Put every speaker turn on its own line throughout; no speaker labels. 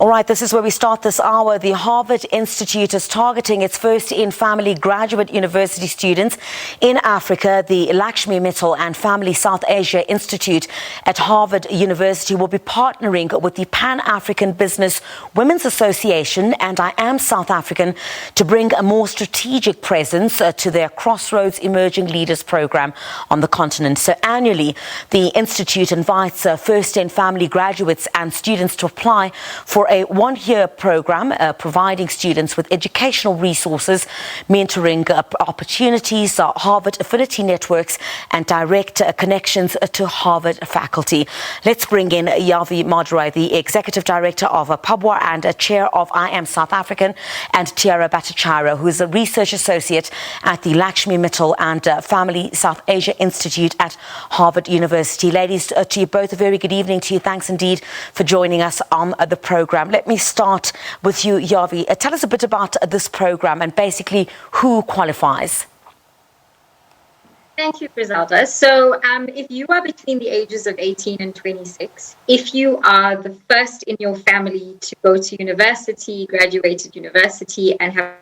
All right, this is where we start this hour. The Harvard Institute is targeting its first-in-family graduate university students in Africa. The Lakshmi, Mittal and Family South Asia Institute at Harvard University will be partnering with the Pan-African Business Women's Association and I Am South African to bring a more strategic presence to their Crossroads Emerging Leaders Program on the continent. So annually, the Institute invites first-in-family graduates and students to apply for a one-year program providing students with educational resources, mentoring opportunities, Harvard affinity networks and direct connections to Harvard faculty. Let's bring in Yavi Madurai, the Executive Director of PABWA and Chair of I Am South African, and Tiara Bhatacharya, who is a Research Associate at the Lakshmi, Mittal and Family South Asia Institute at Harvard University. Ladies, to you both, a very good evening to you. Thanks indeed for joining us on the program. Let me start with you, Yavi. Tell us a bit about this program and basically who qualifies.
Thank you, Griselda. So if you are between the ages of 18 and 26, if you are the first in your family to go to university, graduated university and have,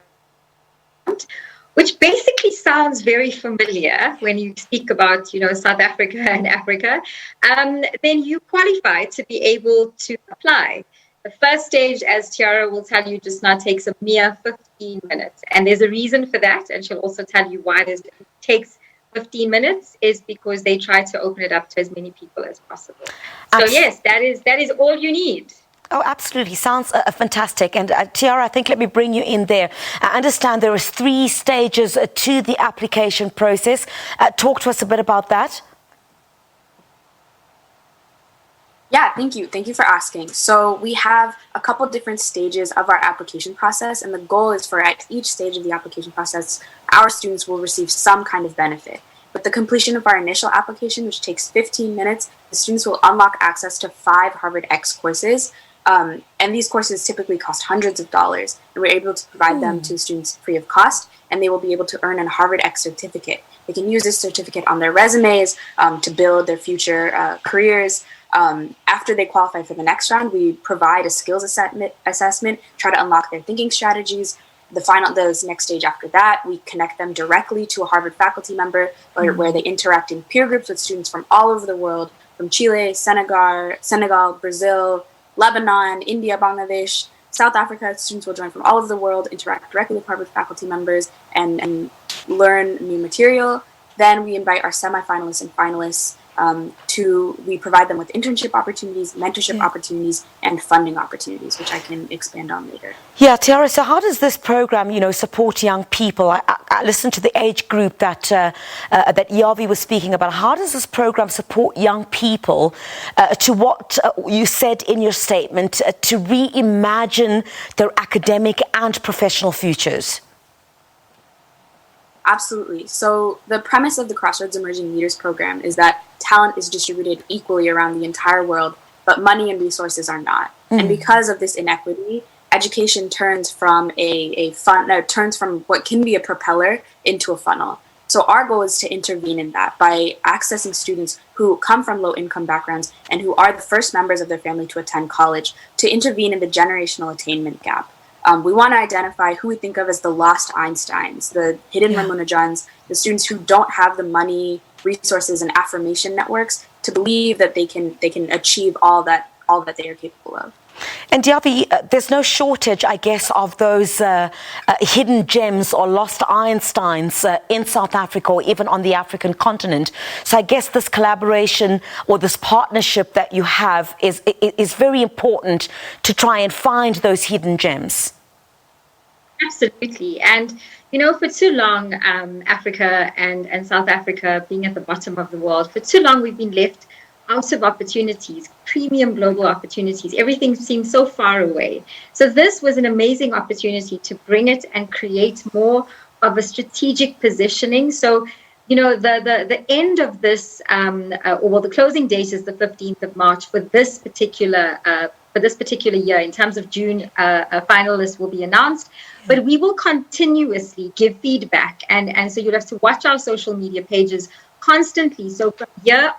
which basically sounds very familiar when you speak about, South Africa and Africa, then you qualify to be able to apply. The first stage, as Tiara will tell you just now, takes a mere 15 minutes. And there's a reason for that. And she'll also tell you why it takes 15 minutes is because they try to open it up to as many people as possible. So yes, that is all you need.
Oh, absolutely. Sounds fantastic. And Tiara, I think let me bring you in there. I understand there is 3 stages to the application process. Talk to us a bit about that.
Yeah, thank you. Thank you for asking. So we have a couple different stages of our application process, and the goal is for at each stage of the application process, our students will receive some kind of benefit. With the completion of our initial application, which takes 15 minutes, the students will unlock access to 5 Harvard X courses. And these courses typically cost hundreds of dollars, and we're able to provide them to students free of cost, and they will be able to earn a Harvard X certificate. They can use this certificate on their resumes to build their future careers. After they qualify for the next round, we provide a skills assessment, try to unlock their thinking strategies. The next stage after that, we connect them directly to a Harvard faculty member where they interact in peer groups with students from all over the world, from Chile, Senegal, Brazil, Lebanon, India, Bangladesh, South Africa. Students will join from all over the world, interact directly with Harvard faculty members, and learn new material. Then we invite our semifinalists and finalists we provide them with internship opportunities, mentorship opportunities, and funding opportunities, which I can expand on later.
Yeah, Tiara, so how does this program, support young people? I listened to the age group that Yavi was speaking about. How does this program support young people to what you said in your statement, to reimagine their academic and professional futures?
Absolutely. So the premise of the Crossroads Emerging Leaders Program is that talent is distributed equally around the entire world, but money and resources are not. And because of this inequity, education turns from turns from what can be a propeller into a funnel. So our goal is to intervene in that by accessing students who come from low-income backgrounds and who are the first members of their family to attend college, to intervene in the generational attainment gap. We want to identify who we think of as the lost Einsteins, the hidden Ramunajans, the students who don't have the money, resources, and affirmation networks to believe that they can achieve all that they are capable of.
And Yavi, there's no shortage, I guess, of those hidden gems or lost Einsteins in South Africa or even on the African continent. So I guess this collaboration or this partnership that you have is very important to try and find those hidden gems.
Absolutely. And, for too long, Africa and South Africa being at the bottom of the world, for too long we've been left out of opportunities, premium global opportunities. Everything seems so far away. So this was an amazing opportunity to bring it and create more of a strategic positioning. So, the end of this, the closing date is the 15th of March for this particular year. In terms of June, finalists will be announced. But we will continuously give feedback. And so you'll have to watch our social media pages constantly. So from year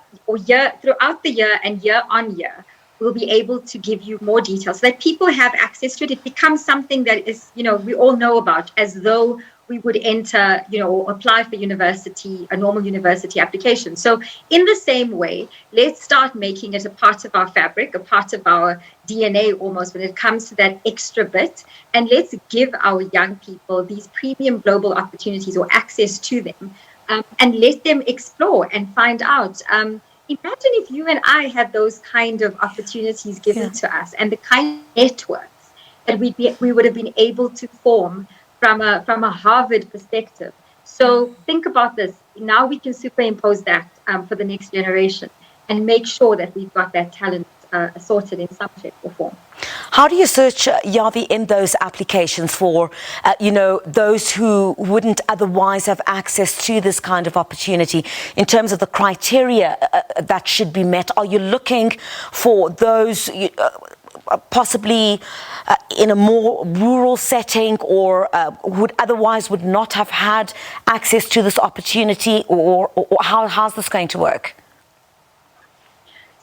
throughout the year and year on year, we'll be able to give you more details so that people have access to it. It becomes something that is, we all know about, as though we would enter, or apply for university, a normal university application. So in the same way, let's start making it a part of our fabric, a part of our DNA almost when it comes to that extra bit. And let's give our young people these premium global opportunities or access to them, and let them explore and find out. Imagine if you and I had those kind of opportunities given to us, and the kind of networks that we would have been able to form from a Harvard perspective. So think about this. Now we can superimpose that for the next generation and make sure that we've got that talent sorted in some shape or form.
How do you search, Yavi, in those applications for, those who wouldn't otherwise have access to this kind of opportunity in terms of the criteria that should be met? Are you looking for those possibly in a more rural setting, or would not have had access to this opportunity, or how's this going to work?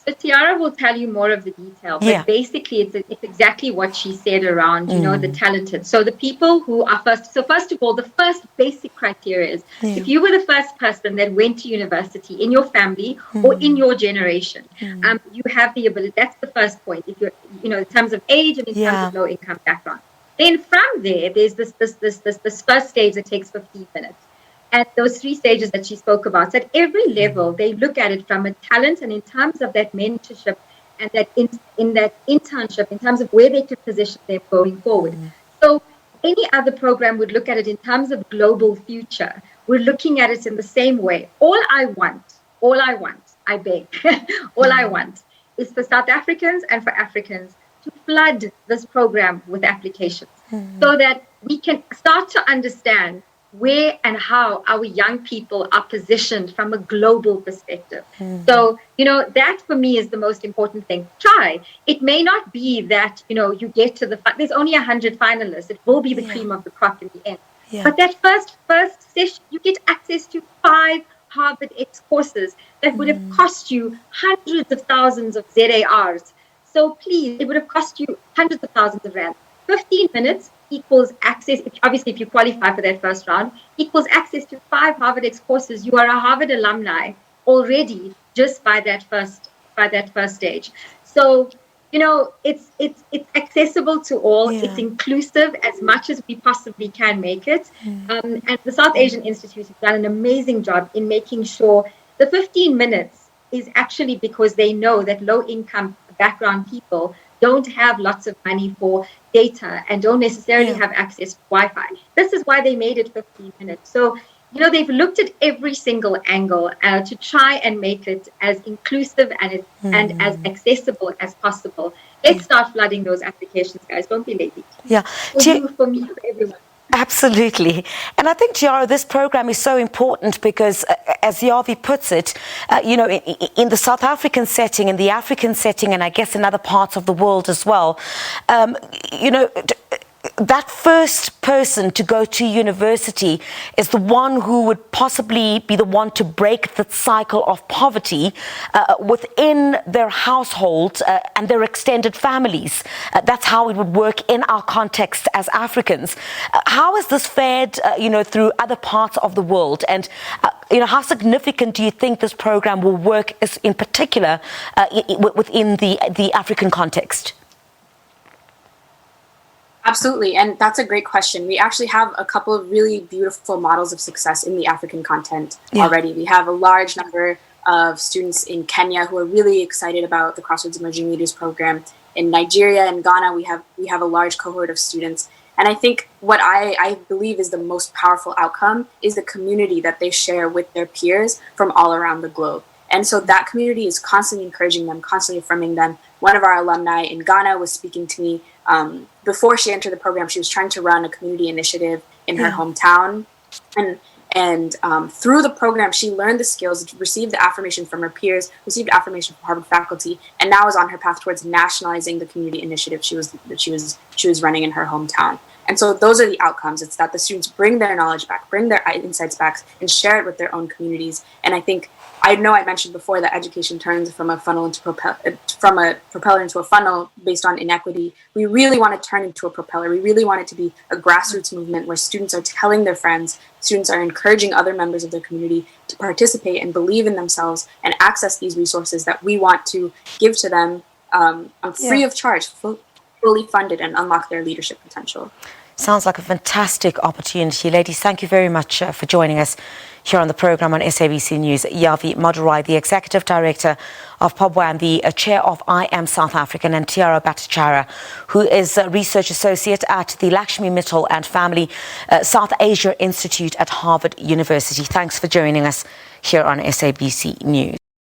So Tiara will tell you more of the detail, but basically it's exactly what she said around, the talented. So the people who are first. So first of all, the first basic criteria is if you were the first person that went to university in your family or in your generation, you have the ability. That's the first point. If you're, in terms of age and in terms of low income background. Then from there, there's this first stage that takes 15 minutes. And those 3 stages that she spoke about. So at every level, they look at it from a talent and in terms of that mentorship and that in that internship, in terms of where they could position them going forward. So any other program would look at it in terms of global future. We're looking at it in the same way. All I want, I beg, all I want is for South Africans and for Africans to flood this program with applications so that we can start to understand where and how our young people are positioned from a global perspective. So, that for me is the most important thing. Try. It may not be that, you get to there's only 100 finalists. It will be the cream of the crop in the end. But that first session, you get access to 5 Harvard X courses that would have cost you hundreds of thousands of ZARs. So please, it would have cost you hundreds of thousands of rands. 15 minutes equals access, obviously if you qualify for that first round, equals access to 5 Harvard X courses. You are a Harvard alumni already just by that first stage. So, it's accessible to all. It's inclusive as much as we possibly can make it. And the South Asian Institute has done an amazing job in making sure the 15 minutes is actually because they know that low income background people don't have lots of money for data and don't necessarily have access to Wi-Fi. This is why they made it 15 minutes. So, they've looked at every single angle to try and make it as inclusive and as accessible as possible. Let's start flooding those applications, guys. Don't be lazy.
Yeah.
For you, for me, for everyone.
Absolutely. And I think, Tiara, this program is so important because, as Yavi puts it, in the South African setting, in the African setting, and I guess in other parts of the world as well, that first person to go to university is the one who would possibly be the one to break the cycle of poverty within their household and their extended families. That's how it would work in our context as Africans. How is this fared, through other parts of the world? And, how significant do you think this program will work in particular within the African context?
Absolutely, and that's a great question. We actually have a couple of really beautiful models of success in the African content already. We have a large number of students in Kenya who are really excited about the Crossroads Emerging Leaders Program. In Nigeria and Ghana, we have a large cohort of students. And I think what I believe is the most powerful outcome is the community that they share with their peers from all around the globe. And so that community is constantly encouraging them, constantly affirming them. One of our alumni in Ghana was speaking to me before she entered the program. She was trying to run a community initiative in her hometown. And through the program, she learned the skills, received the affirmation from her peers, received affirmation from Harvard faculty, and now is on her path towards nationalizing the community initiative she was running in her hometown. And so those are the outcomes. It's that the students bring their knowledge back, bring their insights back, and share it with their own communities. And I know I mentioned before that education turns from a funnel into from a propeller into a funnel based on inequity. We really want to turn into a propeller. We really want it to be a grassroots movement where students are telling their friends, students are encouraging other members of their community to participate and believe in themselves and access these resources that we want to give to them free of charge, fully funded, and unlock their leadership potential.
Sounds like a fantastic opportunity. Ladies, thank you very much for joining us here on the programme on SABC News. Yavi Madurai, the Executive Director of PABWA and the Chair of I Am South African, and Tiara Bhatacharya, who is a Research Associate at the Lakshmi, Mittal and Family South Asia Institute at Harvard University. Thanks for joining us here on SABC News.